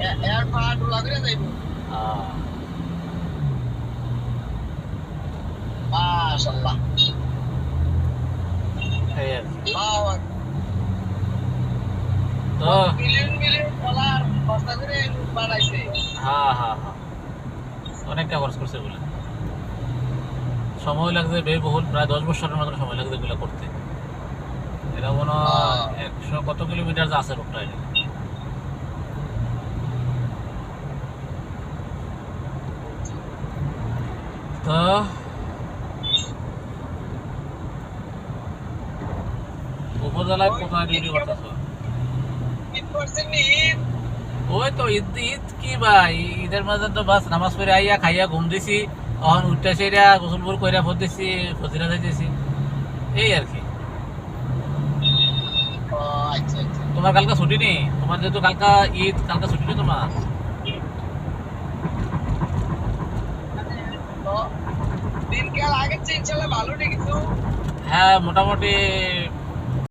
এর ভাড়া ডোলা করে যাইব। মাশাআল্লাহ। এই আর কি। তো মিলিয়ন মিলিয়ন ডলার খরচা করে বানাইছে। হ্যাঁ হ্যাঁ হ্যাঁ, অনেকটা খরচ করছে বলে। সময় লাগছে ব্যয়বহুল, প্রায় 10 বছরের মতো সময় লাগছে এগুলো করতে। এটা মনে হয় 100 কত কিলোমিটার আছে রোডটা এটা। তো উপজেলায় কোথায় ডিউটি করতেছো? ঈদ করছেন নি ঈদ? ওই তো ঈদ ঈদ কি ভাই, ঈদের মাঝে তো বাস নামাজ পড়ে আইয়া খাইয়া ঘুম দিছি, তখন উঠতে সেরা গোসলপুর কইরা ফোর দিছি, ফজিরা যাইতেছি, এই আর কি। ও আচ্ছা আচ্ছা। তোমার কালকে ছুটি নেই? তোমার যেহেতু কালকা ঈদ, কালকে ছুটি নেই তোমার? তো দিনকাল আগের চেয়ে ইনশাল্লাহ ভালো নেই কিছু। হ্যাঁ মোটামুটি